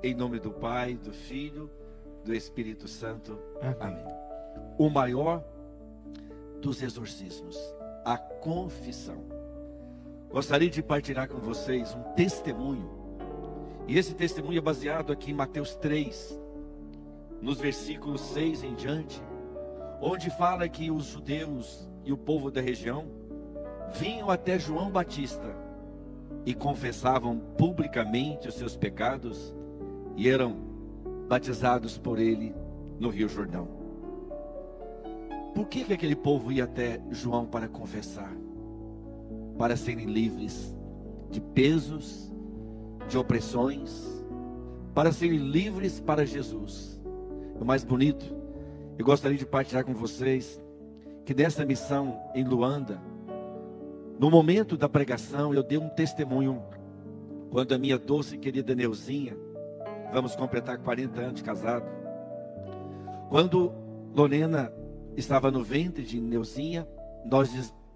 Em nome do Pai, do Filho, do Espírito Santo. Amém. O maior dos exorcismos, a confissão. Gostaria de partilhar com vocês um testemunho. E esse testemunho é baseado aqui em Mateus 3, nos versículos 6 em diante, onde fala que os judeus e o povo da região vinham até João Batista e confessavam publicamente os seus pecados e eram batizados por ele no Rio Jordão. Por que aquele povo ia até João para confessar? Para serem livres de pesos, de opressões, para serem livres para Jesus. O mais bonito, eu gostaria de partilhar com vocês que nessa missão em Luanda, no momento da pregação, eu dei um testemunho quando a minha doce e querida Neuzinha, vamos completar 40 anos de casado, quando Lorena estava no ventre de Neuzinha,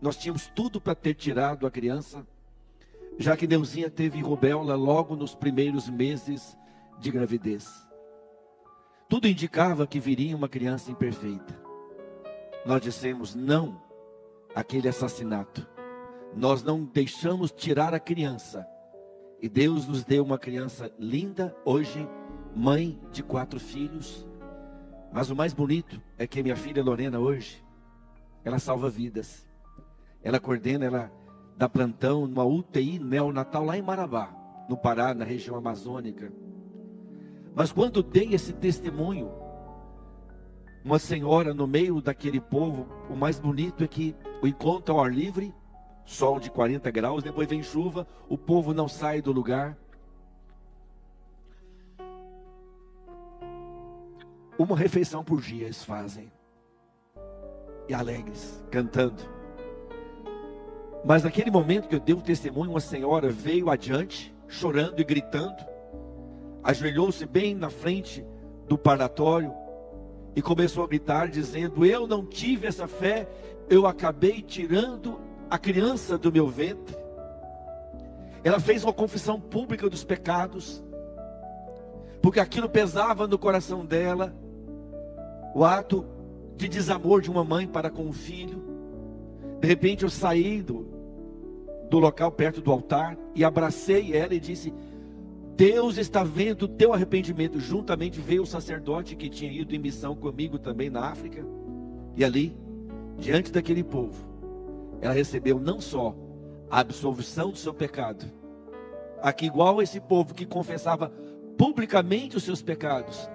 nós tínhamos tudo para ter tirado a criança, já que Neuzinha teve rubéola logo nos primeiros meses de gravidez. Tudo indicava que viria uma criança imperfeita. Nós dissemos não àquele assassinato. Nós não deixamos tirar a criança. E Deus nos deu uma criança linda, hoje mãe de 4 filhos. Mas o mais bonito é que minha filha Lorena hoje, ela salva vidas. Ela coordena, ela dá plantão numa UTI neonatal lá em Marabá, no Pará, na região amazônica. Mas quando dei esse testemunho, uma senhora no meio daquele povo, o mais bonito é que o encontro ao ar livre, sol de 40 graus, depois vem chuva, o povo não sai do lugar. Uma refeição por dia eles fazem. E alegres, cantando. Mas naquele momento que eu dei o testemunho, uma senhora veio adiante, chorando e gritando. Ajoelhou-se bem na frente do parlatório e começou a gritar, dizendo: eu não tive essa fé, eu acabei tirando a criança do meu ventre. Ela fez uma confissão pública dos pecados, porque aquilo pesava no coração dela, o ato de desamor de uma mãe para com o filho. De repente eu saí do local perto do altar e abracei ela e disse: Deus está vendo o teu arrependimento. Juntamente veio o sacerdote que tinha ido em missão comigo também na África. E ali, diante daquele povo, ela recebeu não só a absolvição do seu pecado, aqui igual esse povo que confessava publicamente os seus pecados.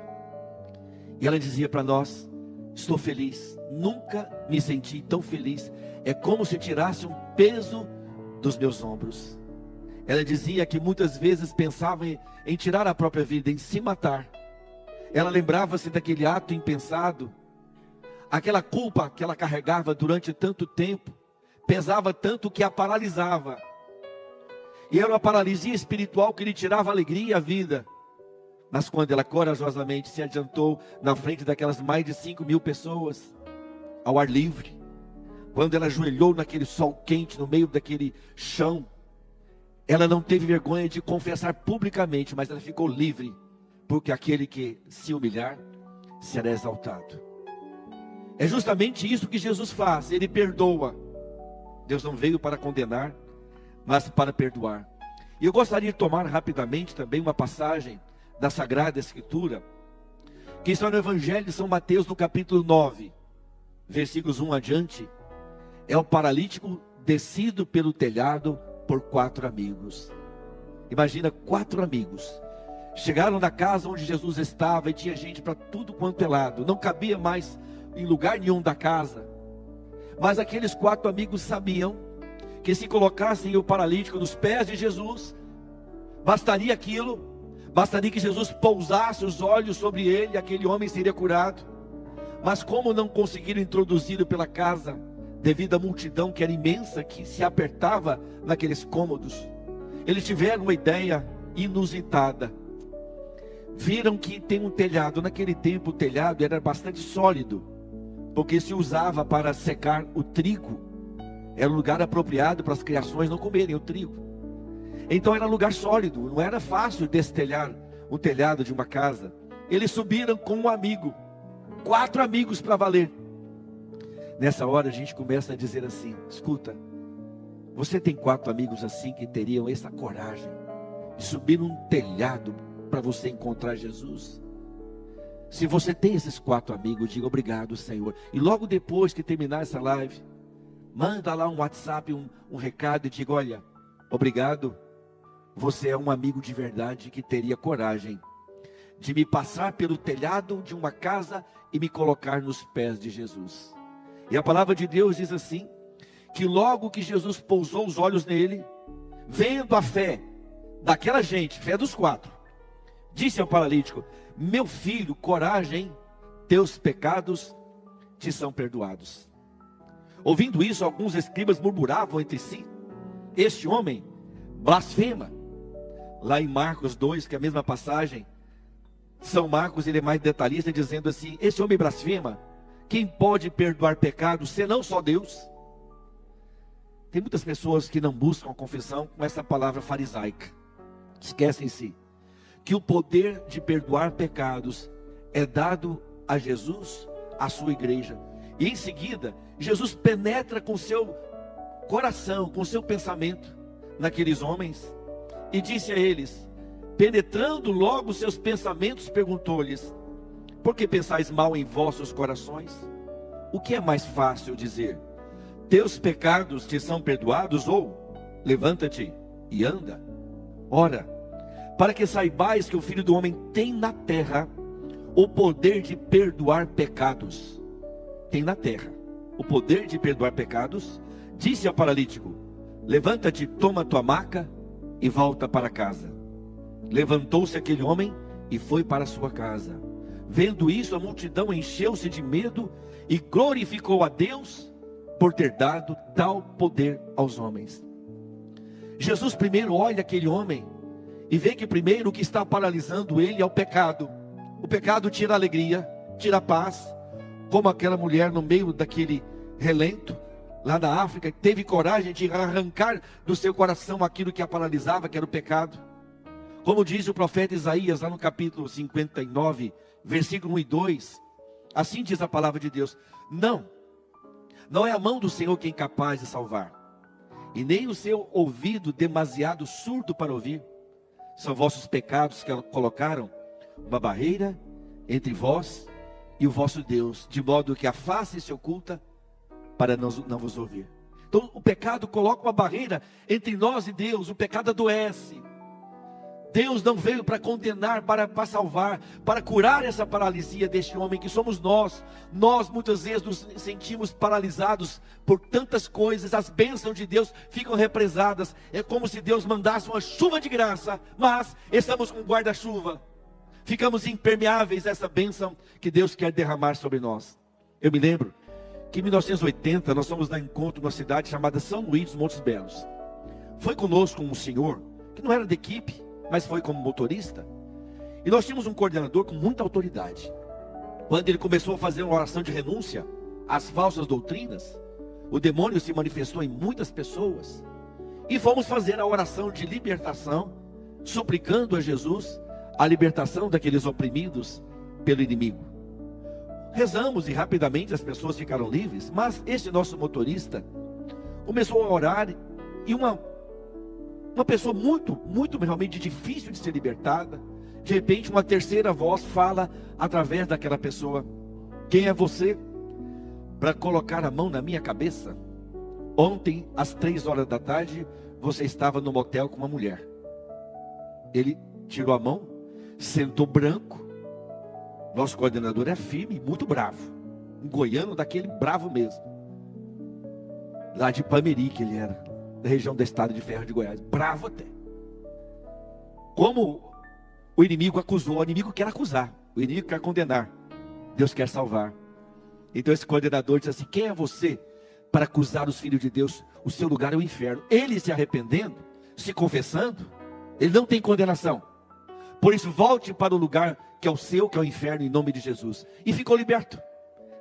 E ela dizia para nós: estou feliz, nunca me senti tão feliz. É como se tirasse um peso dos meus ombros. Ela dizia que muitas vezes pensava em tirar a própria vida, em se matar. Ela lembrava-se daquele ato impensado, aquela culpa que ela carregava durante tanto tempo, pesava tanto que a paralisava. E era uma paralisia espiritual que lhe tirava a alegria e a vida. Mas quando ela corajosamente se adiantou na frente daquelas mais de 5.000 pessoas, ao ar livre, quando ela ajoelhou naquele sol quente, no meio daquele chão, ela não teve vergonha de confessar publicamente, mas ela ficou livre, porque aquele que se humilhar será exaltado. É justamente isso que Jesus faz, Ele perdoa. Deus não veio para condenar, mas para perdoar. E eu gostaria de tomar rapidamente também uma passagem da Sagrada Escritura, que está no Evangelho de São Mateus, no capítulo 9, versículos 1 adiante. É o paralítico descido pelo telhado por 4 amigos. Imagina, 4 amigos chegaram na casa onde Jesus estava e tinha gente para tudo quanto é lado, não cabia mais em lugar nenhum da casa. Mas aqueles 4 amigos sabiam que se colocassem o paralítico nos pés de Jesus, bastaria aquilo, bastaria que Jesus pousasse os olhos sobre ele, aquele homem seria curado. Mas como não conseguiram introduzi-lo pela casa, devido à multidão que era imensa, que se apertava naqueles cômodos, eles tiveram uma ideia inusitada. Viram que tem um telhado. Naquele tempo o telhado era bastante sólido, porque se usava para secar o trigo. Era um lugar apropriado para as criações não comerem o trigo. Então era um lugar sólido, não era fácil destelhar um telhado de uma casa. Eles subiram com um amigo, 4 amigos para valer. Nessa hora a gente começa a dizer assim: escuta, você tem 4 amigos assim que teriam essa coragem de subir num telhado para você encontrar Jesus? Se você tem esses 4 amigos, diga obrigado, Senhor. E logo depois que terminar essa live, manda lá um WhatsApp, um recado e diga: olha, obrigado, você é um amigo de verdade que teria coragem de me passar pelo telhado de uma casa e me colocar nos pés de Jesus. E a palavra de Deus diz assim, que logo que Jesus pousou os olhos nele, vendo a fé daquela gente, fé dos 4, disse ao paralítico: meu filho, coragem, teus pecados te são perdoados. Ouvindo isso, alguns escribas murmuravam entre si: este homem blasfema. Lá em Marcos 2, que é a mesma passagem, São Marcos, ele é mais detalhista, dizendo assim: esse homem blasfema. Quem pode perdoar pecados, senão só Deus? Tem muitas pessoas que não buscam a confissão com essa palavra farisaica. Esquecem-se que o poder de perdoar pecados é dado a Jesus, à sua igreja. E em seguida, Jesus penetra com seu coração, com seu pensamento naqueles homens e disse a eles, penetrando logo seus pensamentos, perguntou-lhes: por que pensais mal em vossos corações? O que é mais fácil dizer: teus pecados te são perdoados, ou levanta-te e anda? Ora, para que saibais que o Filho do Homem tem na terra o poder de perdoar pecados. Tem na terra o poder de perdoar pecados. Disse ao paralítico: levanta-te, toma tua maca e volta para casa. Levantou-se aquele homem e foi para sua casa. Vendo isso, a multidão encheu-se de medo e glorificou a Deus por ter dado tal poder aos homens. Jesus primeiro olha aquele homem e vê que primeiro o que está paralisando ele é o pecado. O pecado tira a alegria, tira a paz, como aquela mulher no meio daquele relento, lá da África, que teve coragem de arrancar do seu coração aquilo que a paralisava, que era o pecado. Como diz o profeta Isaías, lá no capítulo 59, versículo 1 e 2, assim diz a palavra de Deus: não é a mão do Senhor quem é capaz de salvar, e nem o seu ouvido demasiado surdo para ouvir. São vossos pecados que colocaram uma barreira entre vós e o vosso Deus, de modo que a face se oculta para não vos ouvir. Então o pecado coloca uma barreira entre nós e Deus. O pecado adoece. Deus não veio para condenar, para salvar, para curar essa paralisia deste homem que somos nós. Nós muitas vezes nos sentimos paralisados por tantas coisas. As bênçãos de Deus ficam represadas. É como se Deus mandasse uma chuva de graça, mas estamos com guarda-chuva. Ficamos impermeáveis a essa bênção que Deus quer derramar sobre nós. Eu me lembro que em 1980 nós fomos dar encontro numa cidade chamada São Luís dos Montes Belos. Foi conosco um senhor que não era da equipe, mas foi como motorista. E nós tínhamos um coordenador com muita autoridade. Quando ele começou a fazer uma oração de renúncia às falsas doutrinas, o demônio se manifestou em muitas pessoas. E fomos fazer a oração de libertação, suplicando a Jesus a libertação daqueles oprimidos pelo inimigo. Rezamos e rapidamente as pessoas ficaram livres. Mas este nosso motorista começou a orar e uma pessoa muito realmente difícil de ser libertada, de repente uma terceira voz fala através daquela pessoa: quem é você para colocar a mão na minha cabeça? Ontem às 3 horas da tarde você estava no motel com uma mulher. Ele tirou a mão, sentou branco. Nosso coordenador é firme e muito bravo, um goiano daquele bravo mesmo, lá de Pameri que ele era, da região do estado de Ferro de Goiás, bravo até. Como o inimigo acusou, o inimigo quer acusar, o inimigo quer condenar, Deus quer salvar. Então esse coordenador disse assim: quem é você para acusar os filhos de Deus? O seu lugar é o inferno. Ele se arrependendo, se confessando, ele não tem condenação. Por isso volte para o lugar que é o seu, que é o inferno, em nome de Jesus. E ficou liberto.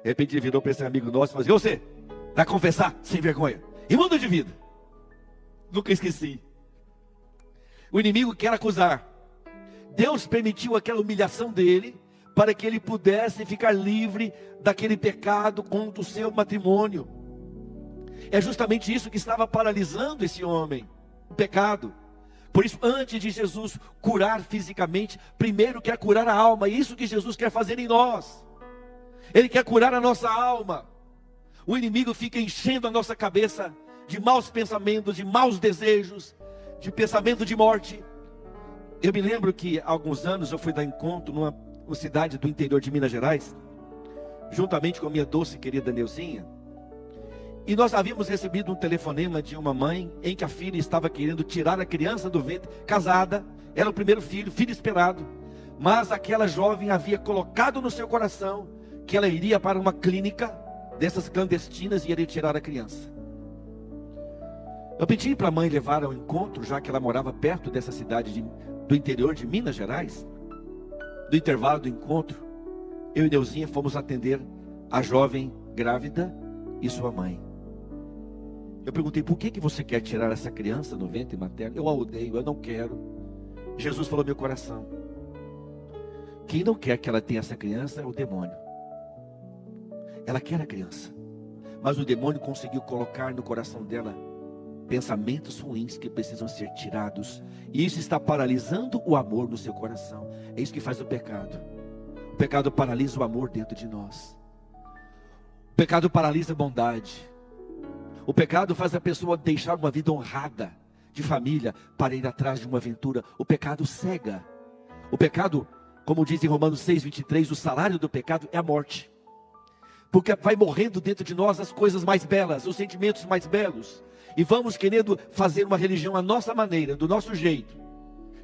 De repente ele virou para esse amigo nosso e falou assim: você vai confessar sem vergonha e muda de vida. Nunca esqueci. O inimigo quer acusar. Deus permitiu aquela humilhação dele, para que ele pudesse ficar livre daquele pecado contra o seu matrimônio. É justamente isso que estava paralisando esse homem, o pecado. Por isso, antes de Jesus curar fisicamente, primeiro quer curar a alma. É isso que Jesus quer fazer em nós. Ele quer curar a nossa alma. O inimigo fica enchendo a nossa cabeça de maus pensamentos, de maus desejos, de pensamento de morte. Eu me lembro que há alguns anos eu fui dar encontro numa cidade do interior de Minas Gerais, juntamente com a minha doce querida Neuzinha. E nós havíamos recebido um telefonema de uma mãe em que a filha estava querendo tirar a criança do ventre, casada, era o primeiro filho, filho esperado. Mas aquela jovem havia colocado no seu coração que ela iria para uma clínica dessas clandestinas e iria tirar a criança. Eu pedi para a mãe levar ao encontro, já que ela morava perto dessa cidade do interior de Minas Gerais. Do intervalo do encontro, eu e Neuzinha fomos atender a jovem grávida e sua mãe. Eu perguntei: por que você quer tirar essa criança do ventre materno? Eu a odeio, eu não quero. Jesus falou no meu coração: quem não quer que ela tenha essa criança é o demônio. Ela quer a criança, mas o demônio conseguiu colocar no coração dela pensamentos ruins que precisam ser tirados. E isso está paralisando o amor no seu coração. É isso que faz o pecado. O pecado paralisa o amor dentro de nós. O pecado paralisa a bondade. O pecado faz a pessoa deixar uma vida honrada, de família, para ir atrás de uma aventura. O pecado cega. O pecado, como diz em Romanos 6:23, o salário do pecado é a morte. Porque vai morrendo dentro de nós as coisas mais belas, os sentimentos mais belos. E vamos querendo fazer uma religião à nossa maneira, do nosso jeito.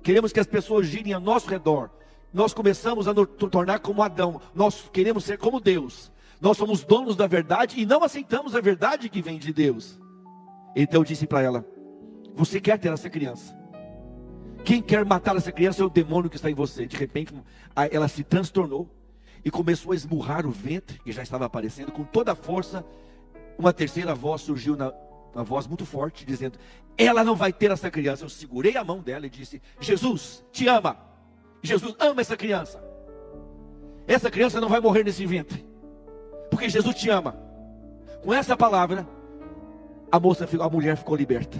Queremos que as pessoas girem ao nosso redor. Nós começamos a nos tornar como Adão. Nós queremos ser como Deus. Nós somos donos da verdade e não aceitamos a verdade que vem de Deus. Então eu disse para ela: você quer ter essa criança? Quem quer matar essa criança é o demônio que está em você. De repente ela se transtornou e começou a esmurrar o ventre, que já estava aparecendo, com toda a força. Uma terceira voz surgiu uma voz muito forte, dizendo: ela não vai ter essa criança. Eu segurei a mão dela e disse: Jesus te ama. Jesus ama essa criança. Essa criança não vai morrer nesse ventre, porque Jesus te ama. Com essa palavra, a mulher ficou liberta.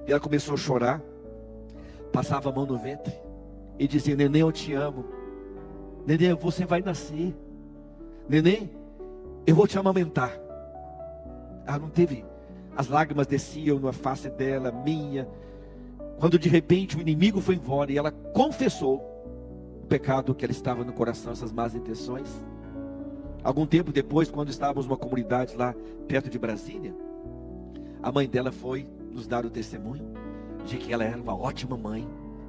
E ela começou a chorar, passava a mão no ventre e dizia: neném, eu te amo. Neném, você vai nascer. Neném, eu vou te amamentar. Ela não teve. As lágrimas desciam na face dela, minha. Quando de repente o inimigo foi embora e ela confessou o pecado que ela estava no coração, essas más intenções. Algum tempo depois, quando estávamos numa comunidade lá perto de Brasília, a mãe dela foi nos dar o testemunho de que ela era uma ótima mãe,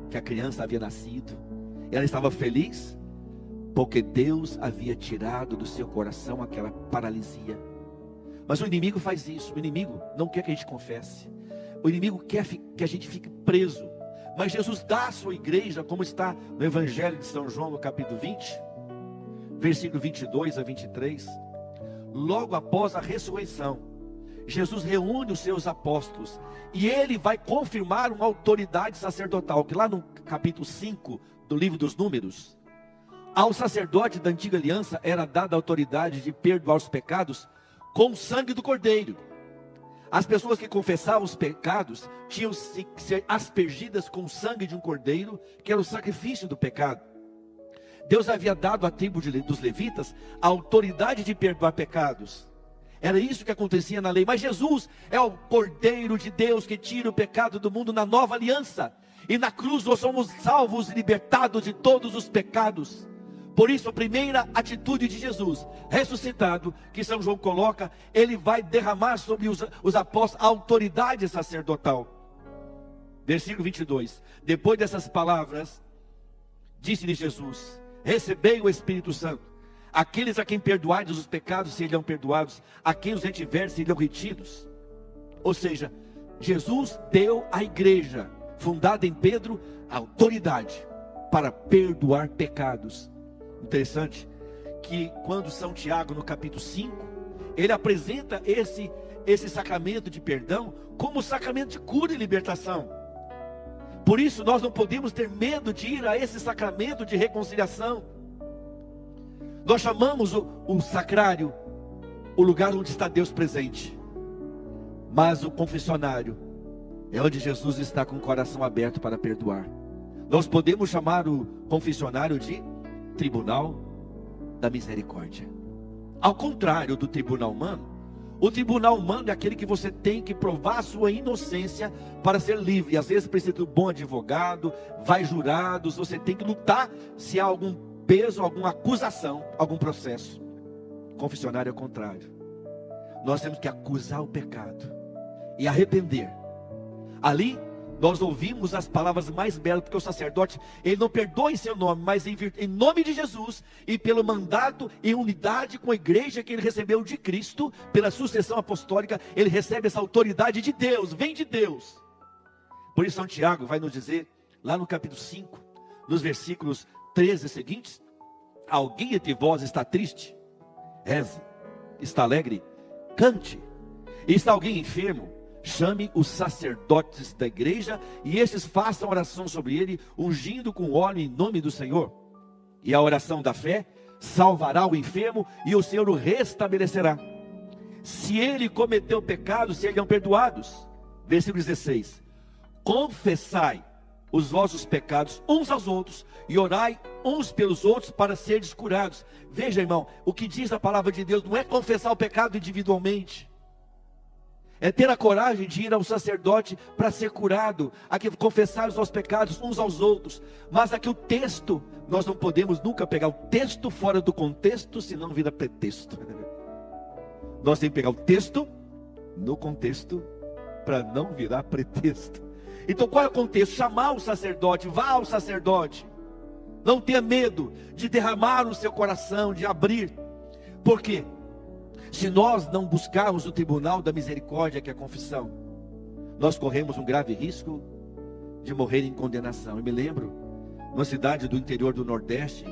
que a criança havia nascido. Ela estava feliz porque Deus havia tirado do seu coração aquela paralisia. Mas o inimigo faz isso. O inimigo não quer que a gente confesse. O inimigo quer que a gente fique preso. Mas Jesus dá à sua igreja, como está no Evangelho de São João, no capítulo 20, versículo 22 a 23. Logo após a ressurreição, Jesus reúne os seus apóstolos. E ele vai confirmar uma autoridade sacerdotal. Que lá no capítulo 5 do livro dos Números, ao sacerdote da antiga aliança era dada a autoridade de perdoar os pecados com o sangue do cordeiro. As pessoas que confessavam os pecados tinham que ser aspergidas com o sangue de um cordeiro, que era o sacrifício do pecado. Deus havia dado à tribo dos levitas a autoridade de perdoar pecados. Era isso que acontecia na lei. Mas Jesus é o cordeiro de Deus que tira o pecado do mundo na nova aliança. E na cruz nós somos salvos e libertados de todos os pecados. Por isso, a primeira atitude de Jesus, ressuscitado, que São João coloca, ele vai derramar sobre os apóstolos a autoridade sacerdotal. Versículo 22. Depois dessas palavras, disse-lhe Jesus: recebei o Espírito Santo. Aqueles a quem perdoardes os pecados serão perdoados, a quem os retiver serão retidos. Ou seja, Jesus deu à igreja, fundada em Pedro, a autoridade para perdoar pecados. Interessante que quando São Tiago, no capítulo 5, ele apresenta esse sacramento de perdão como sacramento de cura e libertação. Por isso nós não podemos ter medo de ir a esse sacramento de reconciliação. Nós chamamos o sacrário o lugar onde está Deus presente, mas o confessionário é onde Jesus está com o coração aberto para perdoar. Nós podemos chamar o confessionário de tribunal da misericórdia. Ao contrário do tribunal humano, o tribunal humano é aquele que você tem que provar a sua inocência para ser livre. E às vezes precisa de um bom advogado, vai jurados, você tem que lutar se há algum peso, alguma acusação, algum processo. Confessionário é o contrário. Nós temos que acusar o pecado e arrepender. Ali nós ouvimos as palavras mais belas, porque o sacerdote, ele não perdoa em seu nome, mas em nome de Jesus, e pelo mandato e unidade com a igreja que ele recebeu de Cristo, pela sucessão apostólica, ele recebe essa autoridade de Deus, vem de Deus. Por isso São Tiago vai nos dizer, lá no capítulo 5, nos versículos 13 seguintes: alguém entre vós está triste? Reze. Está alegre? Cante. E está alguém enfermo? Chame os sacerdotes da igreja, e estes façam oração sobre ele, ungindo com óleo em nome do Senhor. E a oração da fé salvará o enfermo, e o Senhor o restabelecerá. Se ele cometeu pecado, serão perdoados. Versículo 16: confessai os vossos pecados uns aos outros, e orai uns pelos outros para seres curados. Veja, irmão, o que diz a palavra de Deus não é confessar o pecado individualmente, é ter a coragem de ir ao sacerdote para ser curado, aqui confessar os nossos pecados uns aos outros. Mas aqui o texto, nós não podemos nunca pegar o texto fora do contexto, senão vira pretexto. Nós temos que pegar o texto no contexto, para não virar pretexto. Então qual é o contexto? Chamar o sacerdote, vá ao sacerdote. Não tenha medo de derramar o seu coração, de abrir. Por quê? Se nós não buscarmos o tribunal da misericórdia, que é a confissão, nós corremos um grave risco de morrer em condenação. Eu me lembro, numa cidade do interior do Nordeste,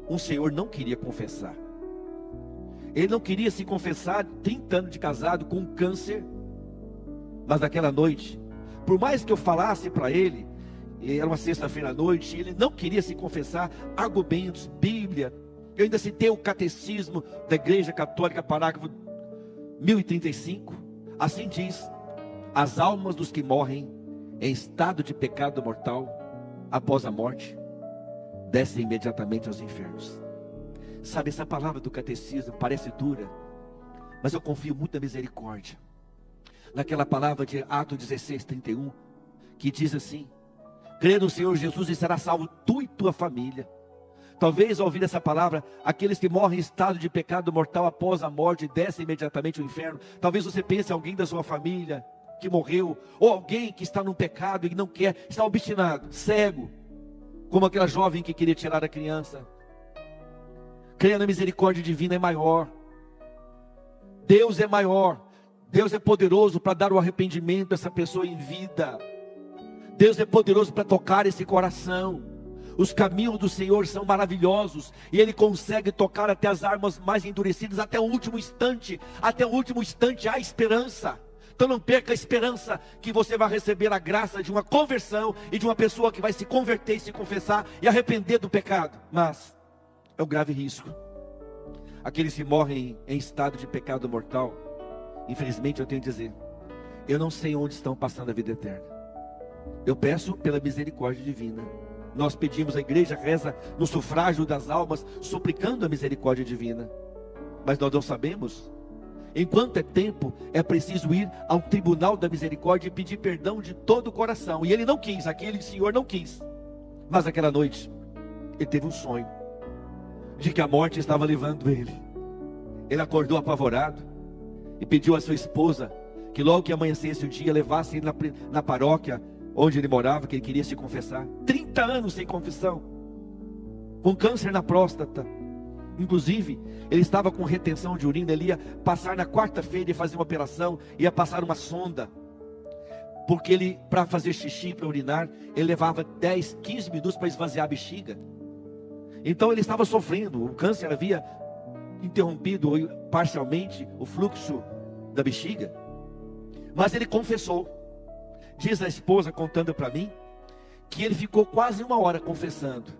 um senhor não queria confessar. Ele não queria se confessar, 30 anos de casado, com câncer. Mas naquela noite, por mais que eu falasse para ele, era uma sexta-feira à noite, ele não queria se confessar, argumentos, Bíblia. Eu ainda citei o catecismo da Igreja Católica, parágrafo 1035. Assim diz: as almas dos que morrem em estado de pecado mortal, após a morte, descem imediatamente aos infernos. Sabe, essa palavra do catecismo parece dura, mas eu confio muito na misericórdia. Naquela palavra de Atos 16:31, que diz assim: crê no Senhor Jesus e será salvo tu e tua família. Talvez ao ouvir essa palavra, aqueles que morrem em estado de pecado mortal após a morte descem imediatamente ao inferno. Talvez você pense em alguém da sua família que morreu, ou alguém que está num pecado e não quer, está obstinado, cego, como aquela jovem que queria tirar a criança. Creia na misericórdia divina, é maior. Deus é maior. Deus é poderoso para dar o arrependimento a essa pessoa em vida. Deus é poderoso para tocar esse coração. Os caminhos do Senhor são maravilhosos, e Ele consegue tocar até as armas mais endurecidas, até o último instante. Até o último instante há esperança. Então não perca a esperança que você vai receber a graça de uma conversão, e de uma pessoa que vai se converter e se confessar e arrepender do pecado. Mas é um grave risco. Aqueles que morrem em estado de pecado mortal, infelizmente eu tenho que dizer, eu não sei onde estão passando a vida eterna. Eu peço pela misericórdia divina. Nós pedimos, a igreja reza no sufrágio das almas, suplicando a misericórdia divina. Mas nós não sabemos em quanto tempo é preciso ir ao tribunal da misericórdia e pedir perdão de todo o coração. E ele não quis, aquele senhor não quis. Mas naquela noite, ele teve um sonho de que a morte estava levando ele. Ele acordou apavorado e pediu à sua esposa que logo que amanhecesse o dia, levasse ele na paróquia onde ele morava, que ele queria se confessar. 30 anos sem confissão, com câncer na próstata. Inclusive, ele estava com retenção de urina. Ele ia passar na quarta-feira e fazer uma operação, ia passar uma sonda, porque ele, para fazer xixi, para urinar, ele levava 10, 15 minutos para esvaziar a bexiga. Então ele estava sofrendo, o câncer havia interrompido parcialmente o fluxo da bexiga. Mas ele confessou. Diz a esposa, contando para mim, que ele ficou quase 1 hora confessando.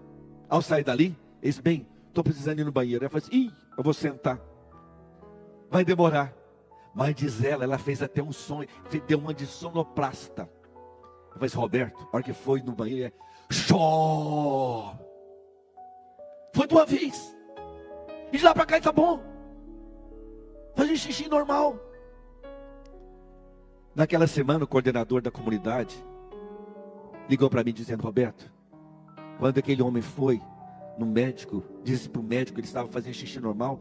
Ao sair dali, ele disse: bem, estou precisando ir no banheiro. Ela falou assim: eu vou sentar, vai demorar. Mas diz ela fez até um sonho, deu uma de sonoplasta. Ela falou assim: Roberto, a hora que foi no banheiro, Xó! Foi de uma vez. E de lá para cá está bom. Fazer xixi normal. Naquela semana, o coordenador da comunidade ligou para mim dizendo: Roberto, quando aquele homem foi no médico, disse para o médico que ele estava fazendo xixi normal,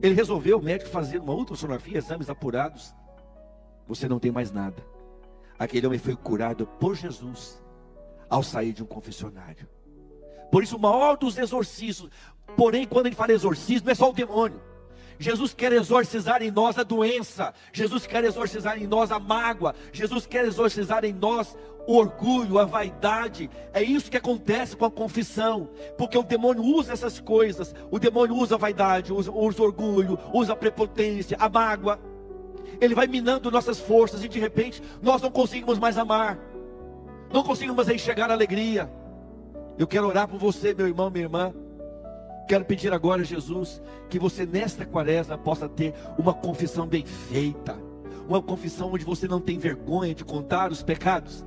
ele resolveu, o médico, fazer uma ultrassonografia, exames apurados. Você não tem mais nada. Aquele homem foi curado por Jesus ao sair de um confessionário. Por isso, o maior dos exorcismos, porém, quando ele fala exorcismo, não é só o demônio. Jesus quer exorcizar em nós a doença. Jesus quer exorcizar em nós a mágoa. Jesus quer exorcizar em nós o orgulho, a vaidade. É isso que acontece com a confissão. Porque o demônio usa essas coisas. O demônio usa a vaidade, usa o orgulho, usa a prepotência, a mágoa. Ele vai minando nossas forças e de repente nós não conseguimos mais amar. Não conseguimos mais enxergar a alegria. Eu quero orar por você, meu irmão, minha irmã. Quero pedir agora, Jesus, que você nesta quaresma possa ter uma confissão bem feita. Uma confissão onde você não tem vergonha de contar os pecados.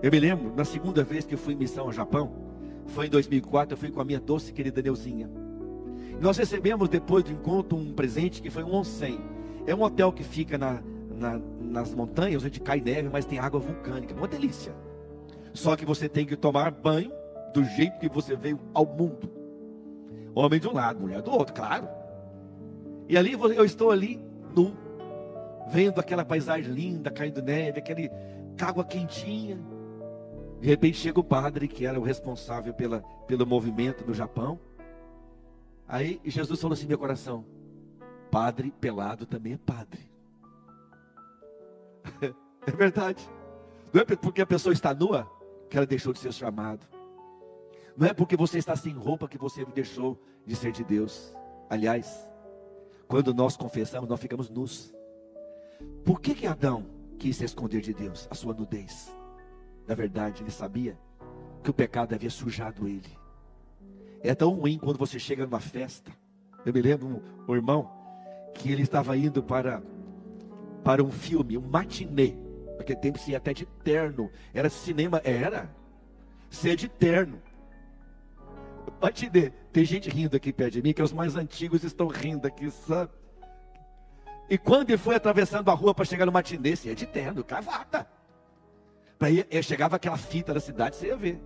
Eu me lembro, na segunda vez que eu fui em missão ao Japão, foi em 2004, eu fui com a minha doce querida Neuzinha. Nós recebemos depois do encontro um presente que foi um onsen. É um hotel que fica nas montanhas, onde cai neve, mas tem água vulcânica. Uma delícia. Só que você tem que tomar banho do jeito que você veio ao mundo. Homem de um lado, mulher do outro, claro. E ali eu estou ali, nu, vendo aquela paisagem linda, caindo neve, aquele água quentinha. De repente chega o padre, que era o responsável pelo movimento no Japão. Aí Jesus falou assim: meu coração, padre pelado também é padre. É verdade. Não é porque a pessoa está nua que ela deixou de ser chamado. Não é porque você está sem roupa que você deixou de ser de Deus. Aliás, quando nós confessamos, nós ficamos nus. Por que Adão quis se esconder de Deus? A sua nudez. Na verdade, ele sabia que o pecado havia sujado ele. É tão ruim quando você chega numa festa. Eu me lembro um irmão que ele estava indo para um filme, um matinê. Naquele tempo se ia até de terno. Era cinema, ser de terno. Matinê. Tem gente rindo aqui perto de mim, que os mais antigos estão rindo aqui, sabe? E quando ele foi atravessando a rua para chegar no matinê, se ia de terno, cravata. Chegava aquela fita da cidade, você ia ver.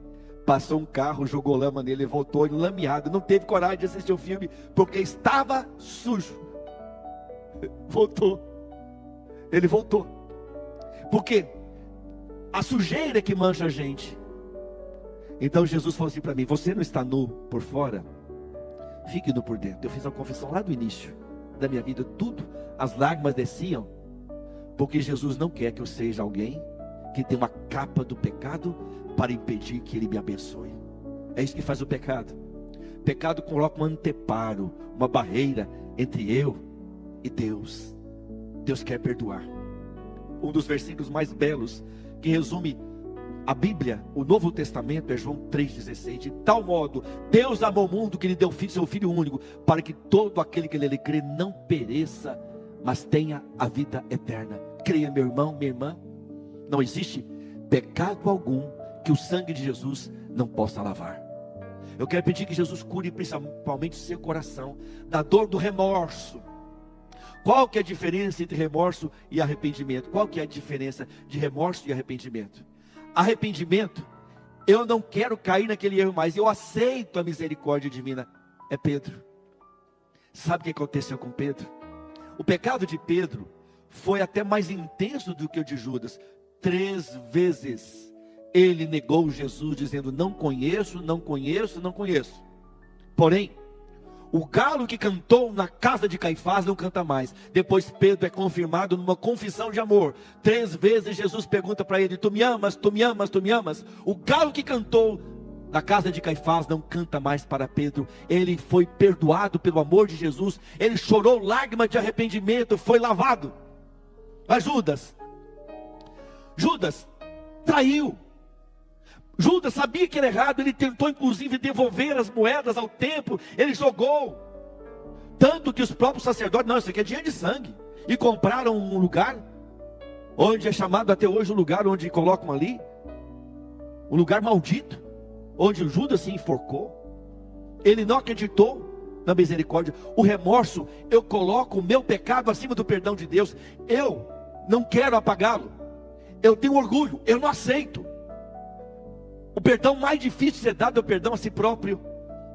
Passou um carro, jogou lama nele, ele voltou enlameado. Não teve coragem de assistir o filme, porque estava sujo. Voltou. Ele voltou. Por quê? A sujeira que mancha a gente. Então Jesus falou assim para mim: você não está nu por fora? Fique nu por dentro. Eu fiz uma confissão lá do início da minha vida. Tudo, as lágrimas desciam. Porque Jesus não quer que eu seja alguém que tem uma capa do pecado para impedir que Ele me abençoe. É isso que faz o pecado. O pecado coloca um anteparo, uma barreira entre eu e Deus. Deus quer perdoar. Um dos versículos mais belos que resume a Bíblia, o Novo Testamento, é João 3,16. De tal modo, Deus amou o mundo que Ele deu seu Filho único, para que todo aquele que nele crê não pereça, mas tenha a vida eterna. Creia, meu irmão, minha irmã. Não existe pecado algum que o sangue de Jesus não possa lavar. Eu quero pedir que Jesus cure principalmente o seu coração da dor do remorso. Qual que é a diferença entre remorso e arrependimento? Qual que é a diferença de remorso e arrependimento? Arrependimento, eu não quero cair naquele erro mais, eu aceito a misericórdia divina. É Pedro. Sabe o que aconteceu com Pedro? O pecado de Pedro foi até mais intenso do que o de Judas. 3 vezes ele negou Jesus, dizendo: não conheço, não conheço, não conheço. Porém, o galo que cantou na casa de Caifás não canta mais. Depois Pedro é confirmado numa confissão de amor. 3 vezes Jesus pergunta para ele: tu me amas, tu me amas, tu me amas? O galo que cantou na casa de Caifás não canta mais para Pedro. Ele foi perdoado pelo amor de Jesus. Ele chorou lágrimas de arrependimento, foi lavado. Mas Judas traiu. Judas sabia que era errado, ele tentou inclusive devolver as moedas ao templo, ele jogou. Tanto que os próprios sacerdotes, não, isso aqui é dinheiro de sangue. E compraram um lugar, onde é chamado até hoje o lugar onde colocam ali, um lugar maldito, onde o Judas se enforcou. Ele não acreditou na misericórdia. O remorso, eu coloco o meu pecado acima do perdão de Deus. Eu não quero apagá-lo. Eu tenho orgulho, eu não aceito. O perdão mais difícil de ser dado é o perdão a si próprio.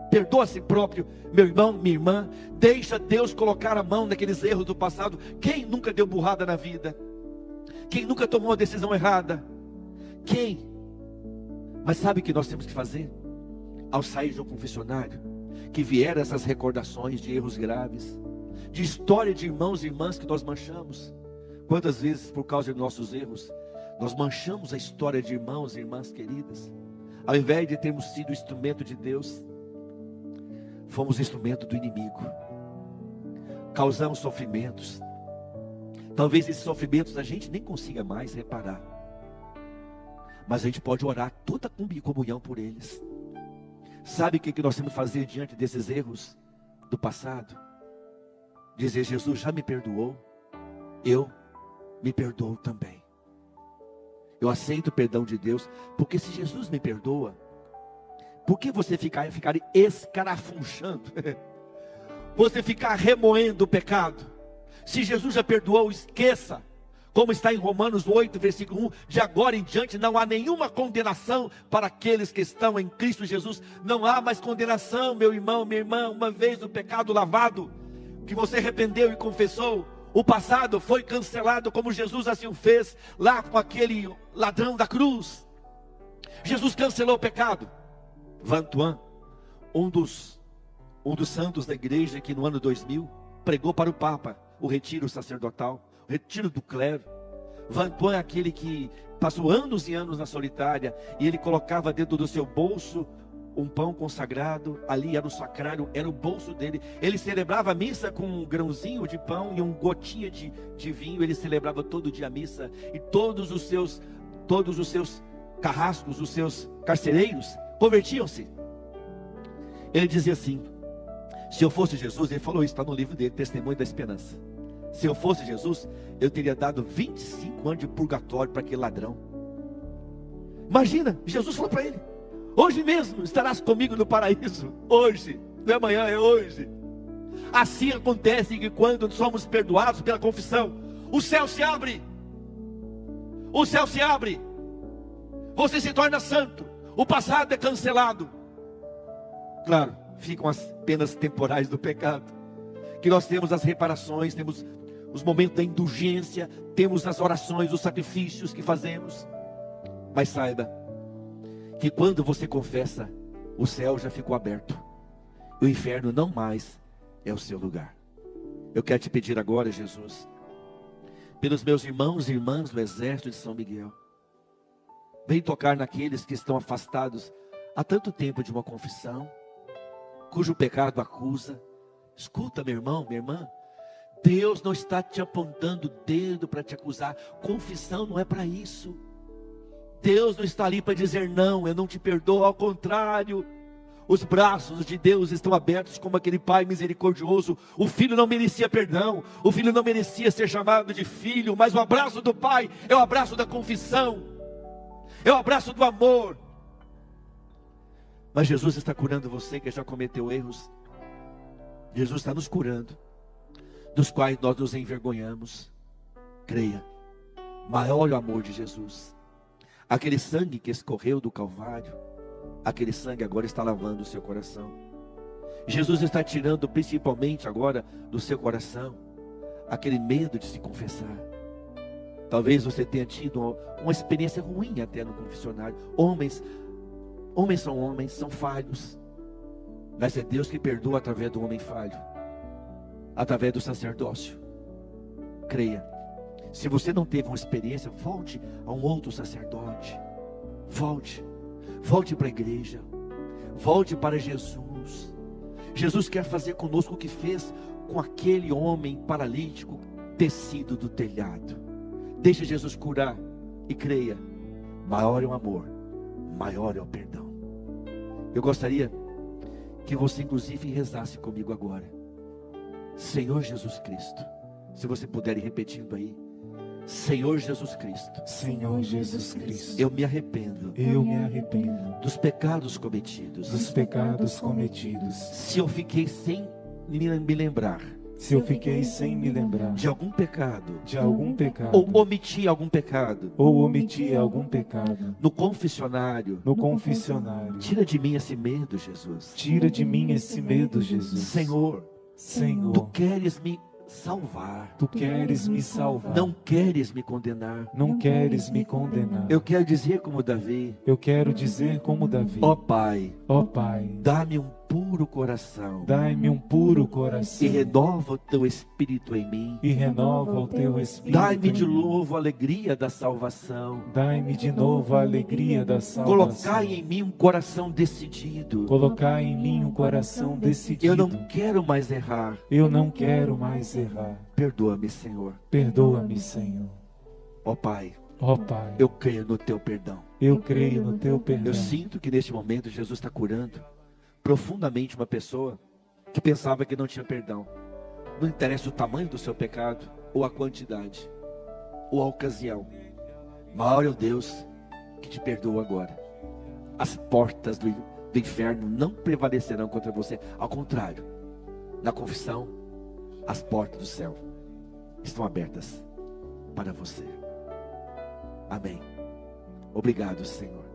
Perdoa a si próprio, meu irmão, minha irmã. Deixa Deus colocar a mão naqueles erros do passado. Quem nunca deu burrada na vida? Quem nunca tomou uma decisão errada? Quem? Mas sabe o que nós temos que fazer? Ao sair de um confessionário, que vieram essas recordações de erros graves, de história de irmãos e irmãs que nós manchamos. Quantas vezes, por causa de nossos erros, nós manchamos a história de irmãos e irmãs queridas? Ao invés de termos sido instrumento de Deus, fomos instrumento do inimigo. Causamos sofrimentos. Talvez esses sofrimentos a gente nem consiga mais reparar. Mas a gente pode orar toda a comunhão por eles. Sabe o que nós temos que fazer diante desses erros do passado? Dizer: Jesus já me perdoou, eu me perdoo também. Eu aceito o perdão de Deus, porque se Jesus me perdoa, por que você ficar escarafunchando? Você ficar remoendo o pecado? Se Jesus já perdoou, esqueça. Como está em Romanos 8, versículo 1, de agora em diante não há nenhuma condenação para aqueles que estão em Cristo Jesus. Não há mais condenação, meu irmão, minha irmã. Uma vez o pecado lavado, que você arrependeu e confessou, o passado foi cancelado, como Jesus assim o fez, lá com aquele ladrão da cruz. Jesus cancelou o pecado. Vantuan, um dos santos da igreja, que no ano 2000 pregou para o Papa o retiro sacerdotal, o retiro do clero. Vantuan é aquele que passou anos e anos na solitária, e ele colocava dentro do seu bolso um pão consagrado. Ali era o sacrário, era o bolso dele. Ele celebrava a missa com um grãozinho de pão e um gotinha de vinho. Ele celebrava todo dia a missa, e todos os seus carrascos, os seus carcereiros convertiam-se. Ele dizia assim: se eu fosse Jesus, ele falou isso, está no livro dele, Testemunho da Esperança. Se eu fosse Jesus, eu teria dado 25 anos de purgatório para aquele ladrão. Imagina, Jesus falou para ele: hoje mesmo estarás comigo no paraíso. Hoje, não é amanhã, é hoje. Assim acontece que quando somos perdoados pela confissão, o céu se abre. O céu se abre. Você se torna santo. O passado é cancelado. Claro, ficam as penas temporais do pecado, que nós temos as reparações, temos os momentos da indulgência, temos as orações, os sacrifícios que fazemos. Mas saiba que quando você confessa, o céu já ficou aberto. O inferno não mais é o seu lugar. Eu quero te pedir agora, Jesus, pelos meus irmãos e irmãs do exército de São Miguel, vem tocar naqueles que estão afastados há tanto tempo de uma confissão, cujo pecado acusa. Escuta, meu irmão, minha irmã, Deus não está te apontando o dedo para te acusar. Confissão não é para isso. Deus não está ali para dizer: não, eu não te perdoo. Ao contrário, os braços de Deus estão abertos como aquele pai misericordioso. O filho não merecia perdão, o filho não merecia ser chamado de filho, mas o abraço do pai é o abraço da confissão, é o abraço do amor. Mas Jesus está curando você que já cometeu erros. Jesus está nos curando, dos quais nós nos envergonhamos. Creia, maior é o amor de Jesus. Aquele sangue que escorreu do Calvário, aquele sangue agora está lavando o seu coração. Jesus está tirando principalmente agora do seu coração aquele medo de se confessar. Talvez você tenha tido uma experiência ruim até no confessionário. Homens são homens, são falhos. Mas é Deus que perdoa através do homem falho, através do sacerdócio. Creia. Se você não teve uma experiência, volte a um outro sacerdote. Volte para a igreja. Volte para Jesus. Jesus quer fazer conosco o que fez com aquele homem paralítico descido do telhado. Deixa Jesus curar e creia. Maior é o amor. maior é o perdão. Eu gostaria que você inclusive rezasse comigo agora. Senhor Jesus Cristo, se você puder ir repetindo aí. Senhor Jesus Cristo, Senhor Jesus Cristo, eu me arrependo dos pecados cometidos. Se eu fiquei sem me lembrar de algum pecado, ou omiti algum pecado, no confessionário, tira de mim esse medo, Jesus. Senhor, tu queres me salvar, não queres me condenar. Eu quero dizer como Davi, ó Pai, dá-me um puro coração, e renova o teu Espírito em mim. Dai-me de novo a alegria da salvação. Colocai em mim um coração decidido. Eu não quero mais errar. Perdoa-me, Senhor. Ó Pai, eu creio no teu perdão. Eu sinto que neste momento Jesus está curando profundamente uma pessoa que pensava que não tinha perdão. Não interessa o tamanho do seu pecado, ou a quantidade, ou a ocasião. Maior é o Deus que te perdoa agora. As portas do inferno não prevalecerão contra você. Ao contrário, na confissão, as portas do céu estão abertas para você. Amém. Obrigado, Senhor.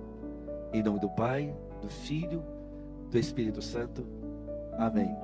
Em nome do Pai, do Filho, do Espírito Santo. Amém.